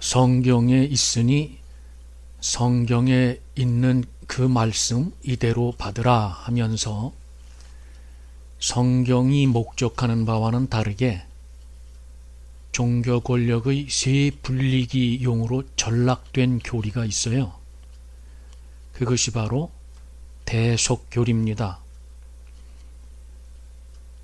성경에 있으니 성경에 있는 그 말씀 이대로 받으라 하면서 성경이 목적하는 바와는 다르게 종교 권력의 세 분리기용으로 전락된 교리가 있어요. 그것이 바로 대속교리입니다.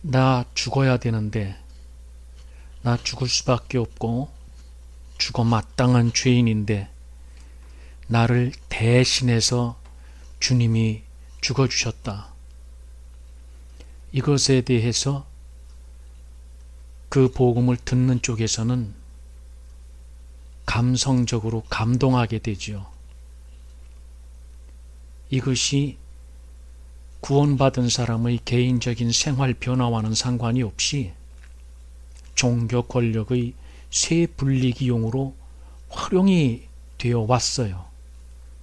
나 죽어야 되는데 나 죽을 수밖에 없고 죽어 마땅한 죄인인데 나를 대신해서 주님이 죽어주셨다. 이것에 대해서 그 복음을 듣는 쪽에서는 감성적으로 감동하게 되지요. 이것이 구원받은 사람의 개인적인 생활 변화와는 상관이 없이 종교 권력의 세 분리기용으로 활용이 되어 왔어요.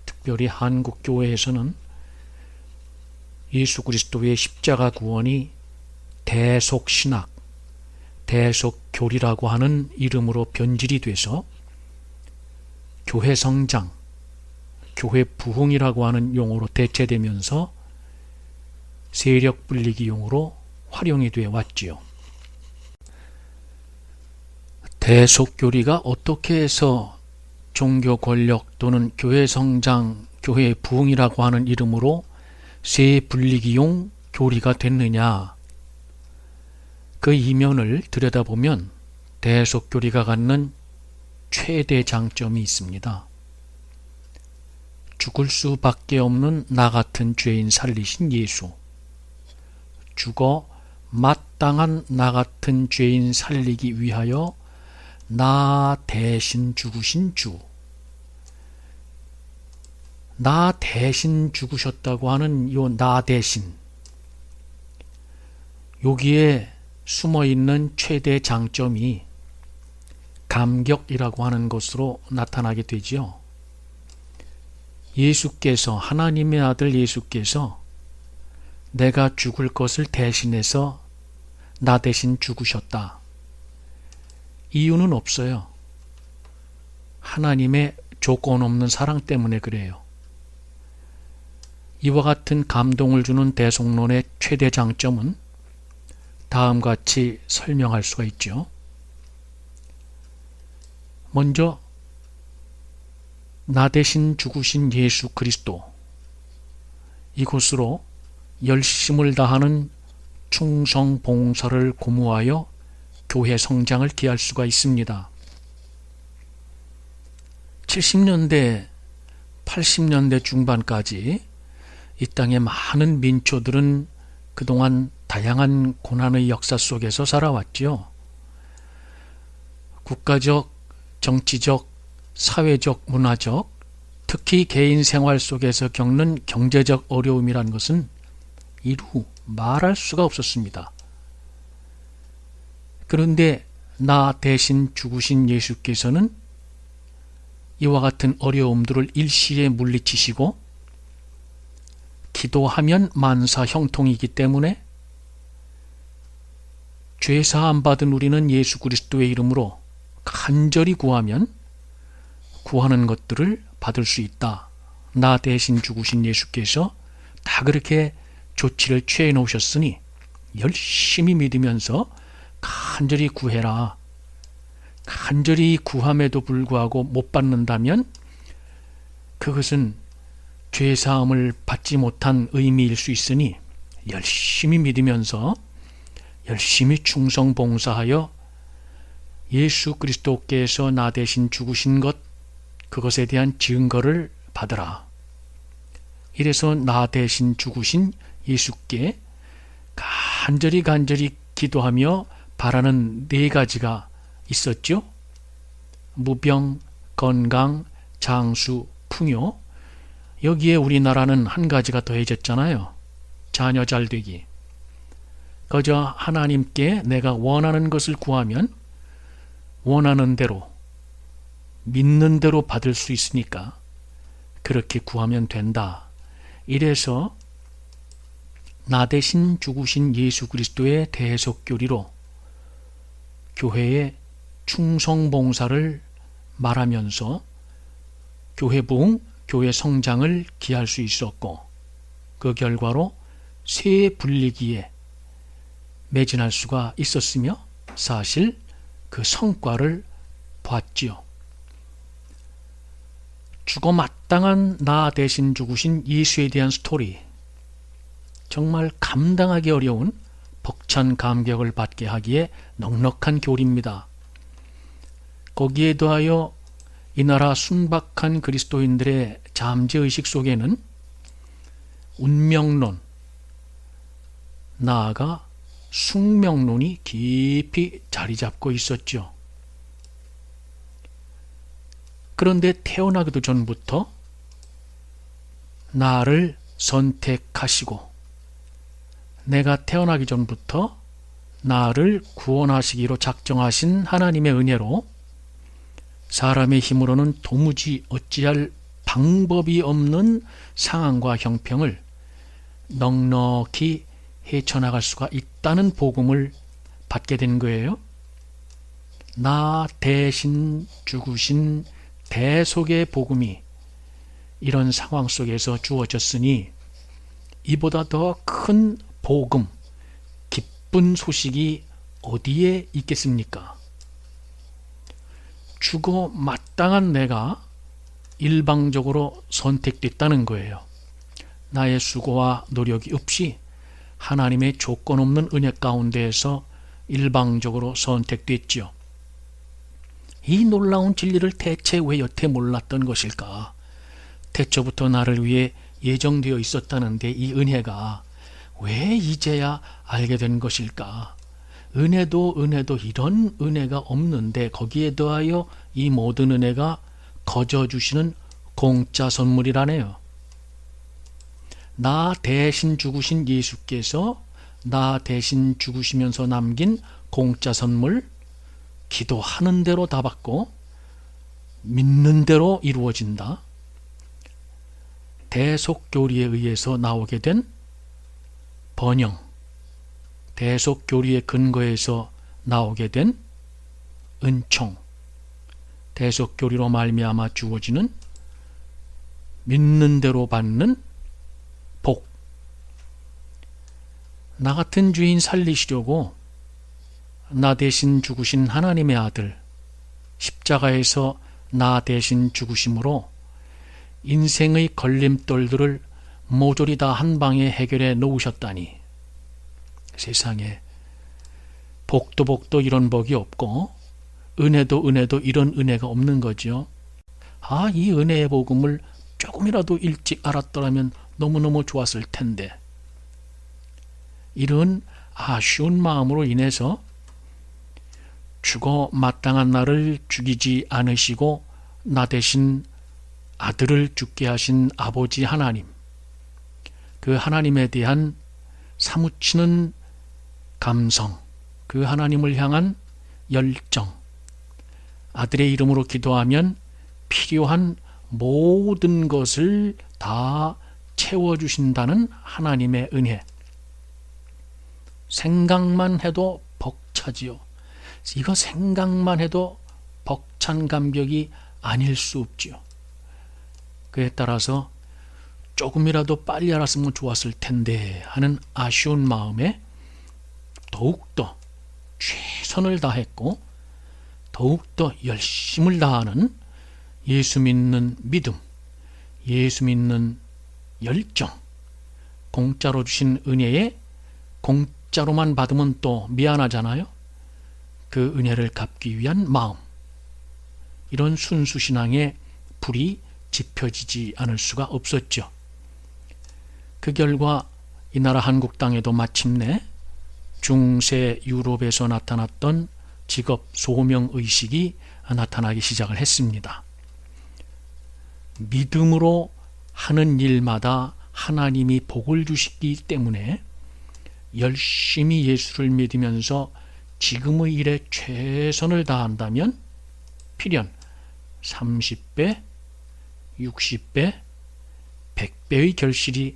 특별히 한국 교회에서는 예수 그리스도의 십자가 구원이 대속신학, 대속교리라고 하는 이름으로 변질이 돼서 교회 성장, 교회 부흥이라고 하는 용어로 대체되면서 세력 분리기용으로 활용이 되어 왔지요. 대속교리가 어떻게 해서 종교 권력 또는 교회 성장, 교회 부흥이라고 하는 이름으로 세 분리기용 교리가 됐느냐? 그 이면을 들여다보면 대속교리가 갖는 최대 장점이 있습니다. 죽을 수밖에 없는 나 같은 죄인 살리신 예수, 죽어 마땅한 나 같은 죄인 살리기 위하여 나 대신 죽으신 주, 나 대신 죽으셨다고 하는 요 나 대신, 여기에 숨어있는 최대 장점이 감격이라고 하는 것으로 나타나게 되지요. 예수께서, 하나님의 아들 예수께서 내가 죽을 것을 대신해서 나 대신 죽으셨다. 이유는 없어요. 하나님의 조건 없는 사랑 때문에 그래요. 이와 같은 감동을 주는 대속론의 최대 장점은 다음과 같이 설명할 수가 있죠. 먼저 나 대신 죽으신 예수 그리스도, 이곳으로 열심을 다하는 충성 봉사를 고무하여 교회 성장을 기할 수가 있습니다. 70년대, 80년대 중반까지 이 땅의 많은 민초들은 그동안 다양한 고난의 역사 속에서 살아왔지요. 국가적, 정치적, 사회적, 문화적, 특히 개인 생활 속에서 겪는 경제적 어려움이란 것은 이루 말할 수가 없었습니다. 그런데 나 대신 죽으신 예수께서는 이와 같은 어려움들을 일시에 물리치시고 기도하면 만사 형통이기 때문에 죄사함 받은 우리는 예수 그리스도의 이름으로 간절히 구하면 구하는 것들을 받을 수 있다. 나 대신 죽으신 예수께서 다 그렇게 조치를 취해 놓으셨으니 열심히 믿으면서 간절히 구해라. 간절히 구함에도 불구하고 못 받는다면 그것은 죄사함을 받지 못한 의미일 수 있으니 열심히 믿으면서 열심히 충성 봉사하여 예수 그리스도께서 나 대신 죽으신 것, 그것에 대한 증거를 받으라. 이래서 나 대신 죽으신 예수께 간절히 기도하며 바라는 네 가지가 있었죠. 무병, 건강, 장수, 풍요. 여기에 우리나라는 한 가지가 더해졌잖아요. 자녀 잘되기. 그저 하나님께 내가 원하는 것을 구하면 원하는 대로, 믿는 대로 받을 수 있으니까 그렇게 구하면 된다. 이래서 나 대신 죽으신 예수 그리스도의 대속교리로 교회의 충성봉사를 말하면서 교회 부흥, 교회 성장을 기할 수 있었고 그 결과로 새 분리기에 매진할 수가 있었으며 사실 그 성과를 보았지요. 죽어 마땅한 나 대신 죽으신 예수에 대한 스토리, 정말 감당하기 어려운 벅찬 감격을 받게 하기에 넉넉한 교리입니다. 거기에 더하여 이 나라 순박한 그리스도인들의 잠재의식 속에는 운명론, 나아가 숙명론이 깊이 자리 잡고 있었죠. 그런데 태어나기도 전부터 나를 선택하시고 내가 태어나기 전부터 나를 구원하시기로 작정하신 하나님의 은혜로 사람의 힘으로는 도무지 어찌할 방법이 없는 상황과 형평을 넉넉히 헤쳐나갈 수가 있다는 복음을 받게 된 거예요. 나 대신 죽으신 대속의 복음이 이런 상황 속에서 주어졌으니 이보다 더 큰 복음, 기쁜 소식이 어디에 있겠습니까? 죽어 마땅한 내가 일방적으로 선택됐다는 거예요. 나의 수고와 노력이 없이 하나님의 조건 없는 은혜 가운데에서 일방적으로 선택됐지요. 이 놀라운 진리를 대체 왜 여태 몰랐던 것일까? 태초부터 나를 위해 예정되어 있었다는데 이 은혜가 왜 이제야 알게 된 것일까? 은혜도 이런 은혜가 없는데 거기에 더하여 이 모든 은혜가 거저 주시는 공짜 선물이라네요. 나 대신 죽으신 예수께서 나 대신 죽으시면서 남긴 공짜 선물, 기도하는 대로 다 받고 믿는 대로 이루어진다. 대속교리에 의해서 나오게 된 번영, 대속교리의 근거에서 나오게 된 은총, 대속교리로 말미암아 주어지는 믿는 대로 받는 복. 나 같은 죄인 살리시려고 나 대신 죽으신 하나님의 아들, 십자가에서 나 대신 죽으심으로 인생의 걸림돌들을 모조리 다 한 방에 해결해 놓으셨다니, 세상에 복도 이런 복이 없고 은혜도 이런 은혜가 없는 거죠. 이 은혜의 복음을 조금이라도 일찍 알았더라면 너무너무 좋았을 텐데, 이런 아쉬운 마음으로 인해서 죽어 마땅한 나를 죽이지 않으시고 나 대신 아들을 죽게 하신 아버지 하나님, 그 하나님에 대한 사무치는 감성, 그 하나님을 향한 열정, 아들의 이름으로 기도하면 필요한 모든 것을 다 채워주신다는 하나님의 은혜, 생각만 해도 벅차지요. 이거 생각만 해도 벅찬 감격이 아닐 수 없지요. 그에 따라서 조금이라도 빨리 알았으면 좋았을 텐데 하는 아쉬운 마음에 더욱더 최선을 다했고 더욱더 열심을 다하는 예수 믿는 믿음, 예수 믿는 열정, 공짜로 주신 은혜에 공짜로만 받으면 또 미안하잖아요. 그 은혜를 갚기 위한 마음, 이런 순수신앙의 불이 지펴지지 않을 수가 없었죠. 그 결과 이 나라 한국 땅에도 마침내 중세 유럽에서 나타났던 직업 소명의식이 나타나기 시작을 했습니다. 믿음으로 하는 일마다 하나님이 복을 주시기 때문에 열심히 예수를 믿으면서 지금의 일에 최선을 다한다면 필연 30배, 60배, 100배의 결실이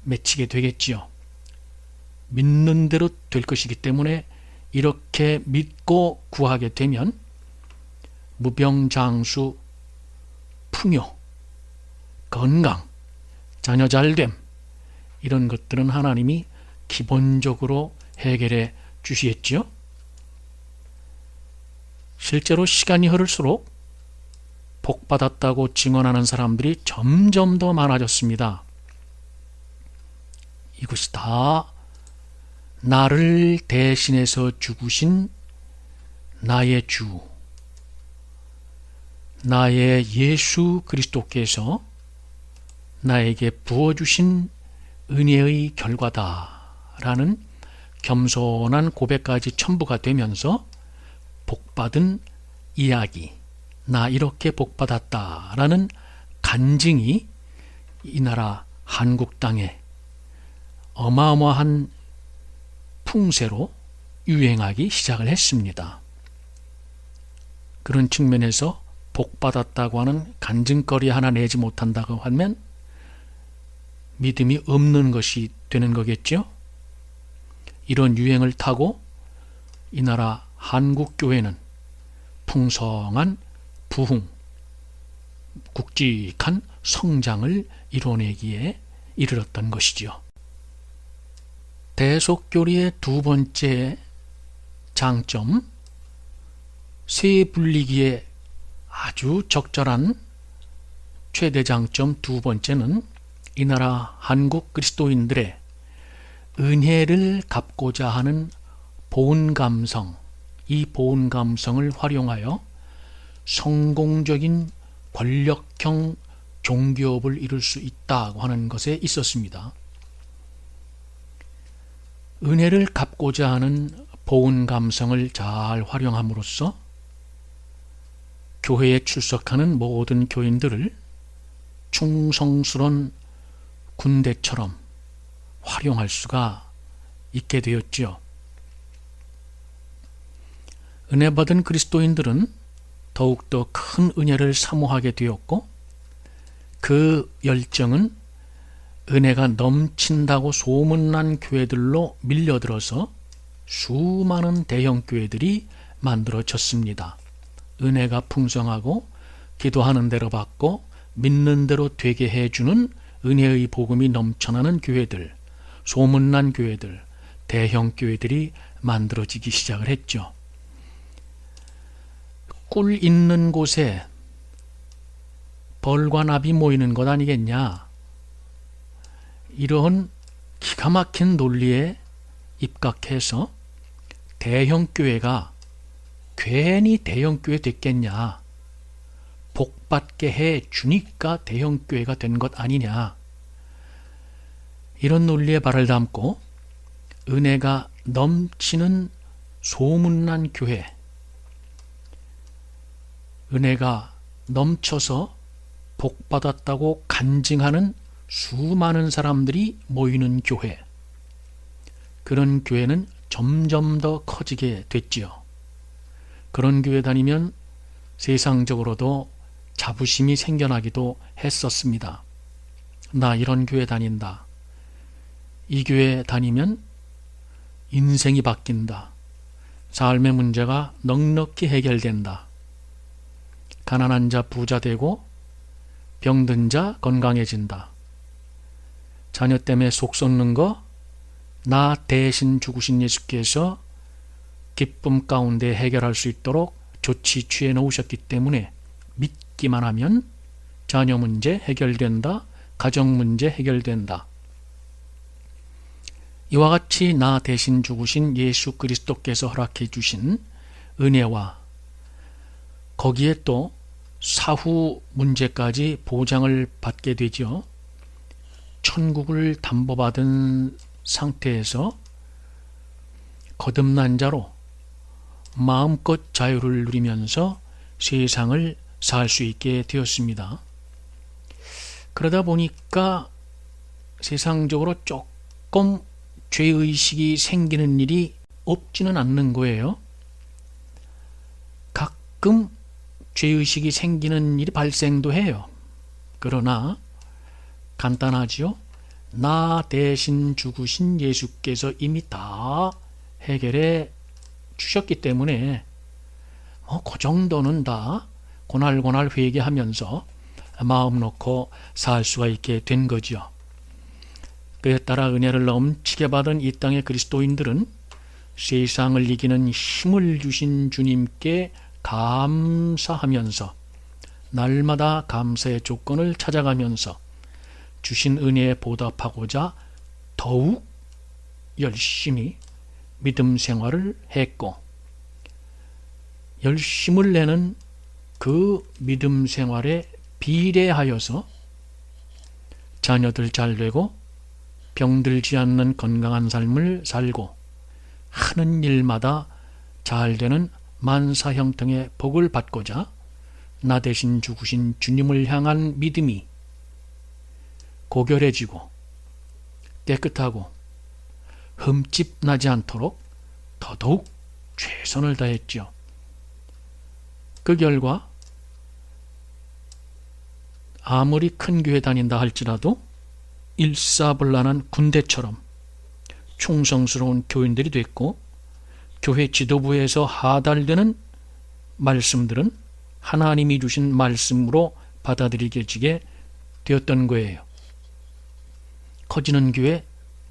맺히게 되겠지요. 믿는 대로 될 것이기 때문에 이렇게 믿고 구하게 되면 무병장수, 풍요, 건강, 자녀 잘됨, 이런 것들은 하나님이 기본적으로 해결해 주시겠지요. 실제로 시간이 흐를수록 복받았다고 증언하는 사람들이 점점 더 많아졌습니다. 이것이 다 나를 대신해서 죽으신 나의 주, 나의 예수 그리스도께서 나에게 부어주신 은혜의 결과다라는 겸손한 고백까지 첨부가 되면서 복받은 이야기, 나 이렇게 복받았다라는 간증이 이 나라 한국 땅에 어마어마한 풍세로 유행하기 시작을 했습니다. 그런 측면에서 복받았다고 하는 간증거리 하나 내지 못한다고 하면 믿음이 없는 것이 되는 거겠죠. 이런 유행을 타고 이 나라 한국 교회는 풍성한 부흥, 굵직한 성장을 이뤄내기에 이르렀던 것이죠. 대속교리의 두 번째 장점, 세 분리기에 아주 적절한 최대 장점 두 번째는 이 나라 한국 그리스도인들의 은혜를 갚고자 하는 보온감성, 이 보온감성을 활용하여 성공적인 권력형 종교업을 이룰 수 있다고 하는 것에 있었습니다. 은혜를 갚고자 하는 보온감성을 잘 활용함으로써 교회에 출석하는 모든 교인들을 충성스러운 군대처럼 활용할 수가 있게 되었지요. 은혜 받은 그리스도인들은 더욱더 큰 은혜를 사모하게 되었고, 그 열정은 은혜가 넘친다고 소문난 교회들로 밀려들어서 수많은 대형 교회들이 만들어졌습니다. 은혜가 풍성하고 기도하는 대로 받고 믿는 대로 되게 해주는 은혜의 복음이 넘쳐나는 교회들, 소문난 교회들, 대형 교회들이 만들어지기 시작을 했죠. 꿀 있는 곳에 벌과 납이 모이는 것 아니겠냐. 이런 기가 막힌 논리에 입각해서 대형 교회가 괜히 대형 교회 됐겠냐. 복받게 해 주니까 대형 교회가 된 것 아니냐. 이런 논리에 발을 담고 은혜가 넘치는 소문난 교회, 은혜가 넘쳐서 복받았다고 간증하는 수많은 사람들이 모이는 교회, 그런 교회는 점점 더 커지게 됐지요. 그런 교회 다니면 세상적으로도 자부심이 생겨나기도 했었습니다. 나 이런 교회 다닌다. 이 교회 다니면 인생이 바뀐다. 삶의 문제가 넉넉히 해결된다. 가난한 자 부자 되고 병든 자 건강해진다. 자녀 때문에 속 썩는 거 나 대신 죽으신 예수께서 기쁨 가운데 해결할 수 있도록 조치 취해 놓으셨기 때문에 믿기만 하면 자녀 문제 해결된다. 가정 문제 해결된다. 이와 같이 나 대신 죽으신 예수 그리스도께서 허락해 주신 은혜와 거기에 또 사후 문제까지 보장을 받게 되죠. 천국을 담보받은 상태에서 거듭난 자로 마음껏 자유를 누리면서 세상을 살 수 있게 되었습니다. 그러다 보니까 세상적으로 조금 죄의식이 생기는 일이 없지는 않는 거예요. 가끔 죄의식이 생기는 일이 발생도 해요. 그러나 간단하지요. 나 대신 죽으신 예수께서 이미 다 해결해 주셨기 때문에 그 정도는 다 고날고날 회개하면서 마음 놓고 살 수가 있게 된 거죠. 그에 따라 은혜를 넘치게 받은 이 땅의 그리스도인들은 세상을 이기는 힘을 주신 주님께 감사하면서 날마다 감사의 조건을 찾아가면서 주신 은혜에 보답하고자 더욱 열심히 믿음 생활을 했고, 열심을 내는 그 믿음 생활에 비례하여서 자녀들 잘 되고 병들지 않는 건강한 삶을 살고 하는 일마다 잘 되는 만사형통의 복을 받고자 나 대신 죽으신 주님을 향한 믿음이 고결해지고 깨끗하고 흠집 나지 않도록 더더욱 최선을 다했죠. 그 결과 아무리 큰 교회 다닌다 할지라도 일사불란한 군대처럼 충성스러운 교인들이 됐고, 교회 지도부에서 하달되는 말씀들은 하나님이 주신 말씀으로 받아들이게 되었던 거예요. 커지는 교회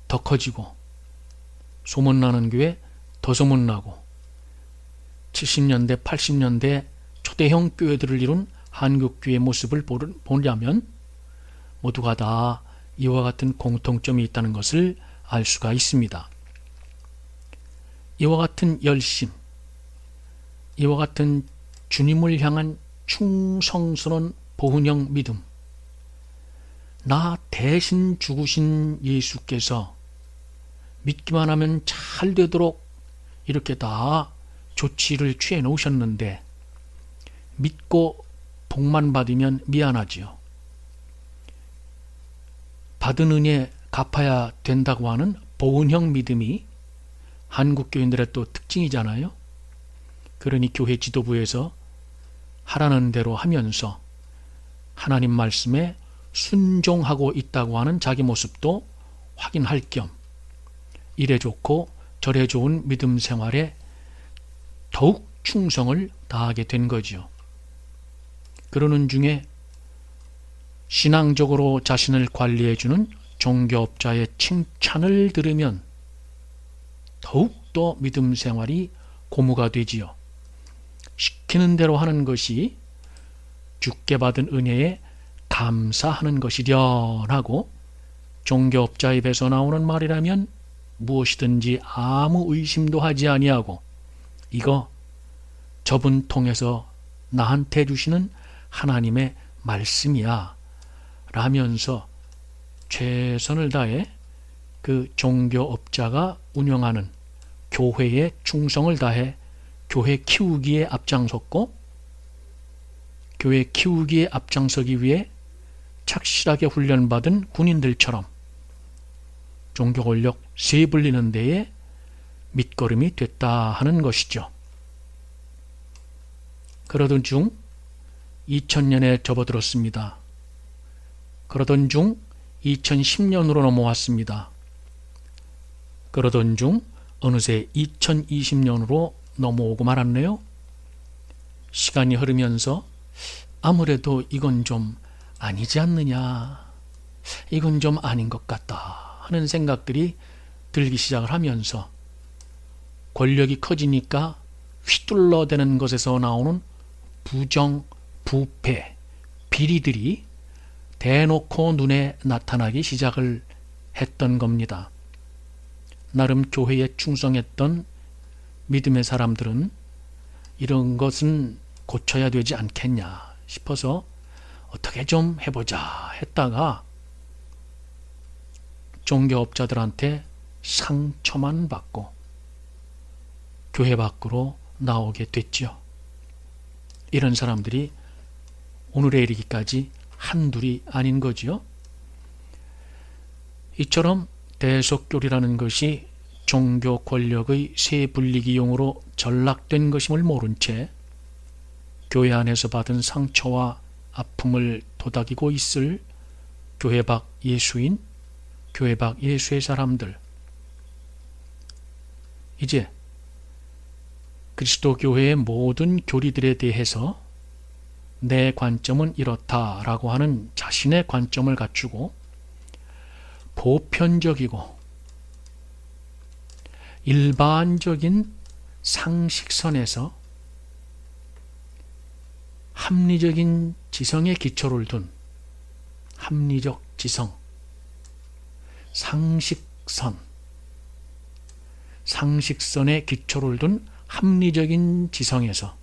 더 커지고, 소문나는 교회 더 소문나고, 70년대 80년대 초대형 교회들을 이룬 한국교회 모습을 보려면 모두가 다 이와 같은 공통점이 있다는 것을 알 수가 있습니다. 이와 같은 열심, 이와 같은 주님을 향한 충성스러운 보훈형 믿음, 나 대신 죽으신 예수께서 믿기만 하면 잘 되도록 이렇게 다 조치를 취해 놓으셨는데 믿고 복만 받으면 미안하지요. 받은 은혜 갚아야 된다고 하는 보훈형 믿음이 한국 교인들의 또 특징이잖아요. 그러니 교회 지도부에서 하라는 대로 하면서 하나님 말씀에 순종하고 있다고 하는 자기 모습도 확인할 겸 이래 좋고 저래 좋은 믿음 생활에 더욱 충성을 다하게 된 거죠. 그러는 중에 신앙적으로 자신을 관리해주는 종교업자의 칭찬을 들으면 더욱더 믿음 생활이 고무가 되지요. 시키는 대로 하는 것이 주께 받은 은혜에 감사하는 것이련하고, 종교업자 입에서 나오는 말이라면 무엇이든지 아무 의심도 하지 아니하고 이거 저분 통해서 나한테 주시는 하나님의 말씀이야 라면서 최선을 다해 그 종교업자가 운영하는 교회에 충성을 다해 교회 키우기에 앞장섰고, 교회 키우기에 앞장서기 위해 착실하게 훈련받은 군인들처럼 종교 권력 세 불리는 데에 밑거름이 됐다 하는 것이죠. 그러던 중 2000년에 접어들었습니다. 그러던 중 2010년으로 넘어왔습니다. 그러던 중 어느새 2020년으로 넘어오고 말았네요. 시간이 흐르면서 아무래도 이건 좀 아니지 않느냐, 이건 좀 아닌 것 같다 하는 생각들이 들기 시작을 하면서 권력이 커지니까 휘둘러대는 것에서 나오는 부정, 부패, 비리들이 대놓고 눈에 나타나기 시작을 했던 겁니다. 나름 교회에 충성했던 믿음의 사람들은 이런 것은 고쳐야 되지 않겠냐 싶어서 어떻게 좀 해보자 했다가 종교업자들한테 상처만 받고 교회 밖으로 나오게 됐죠. 이런 사람들이 오늘에 이르기까지 한둘이 아닌 거지요. 이처럼 대속교리라는 것이 종교 권력의 세 불리기용으로 전락된 것임을 모른 채 교회 안에서 받은 상처와 아픔을 도닥이고 있을 교회 밖 예수인, 교회 밖 예수의 사람들, 이제 그리스도 교회의 모든 교리들에 대해서 내 관점은 이렇다라고 하는 자신의 관점을 갖추고 보편적이고 일반적인 상식선에서 합리적인 지성에 기초를 둔 합리적 지성, 상식선에 기초를 둔 합리적인 지성에서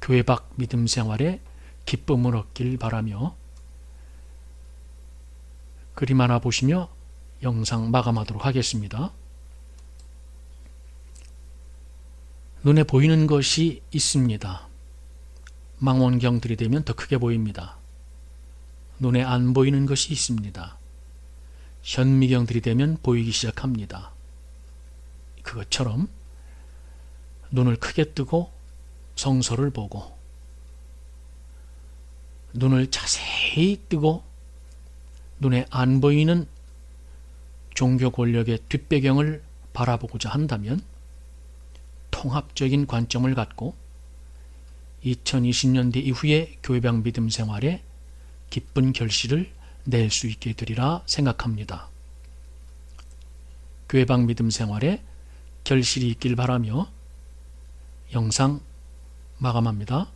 교회 밖 믿음 생활에 기쁨을 얻길 바라며 그림 하나 보시며 영상 마감하도록 하겠습니다. 눈에 보이는 것이 있습니다. 망원경들이 되면 더 크게 보입니다. 눈에 안 보이는 것이 있습니다. 현미경들이 되면 보이기 시작합니다. 그것처럼 눈을 크게 뜨고 성서를 보고 눈을 자세히 뜨고 눈에 안 보이는 종교 권력의 뒷배경을 바라보고자 한다면 통합적인 관점을 갖고 2020년대 이후의 교회방 믿음 생활에 기쁜 결실을 낼 수 있게 되리라 생각합니다. 교회방 믿음 생활에 결실이 있길 바라며 영상 마감합니다.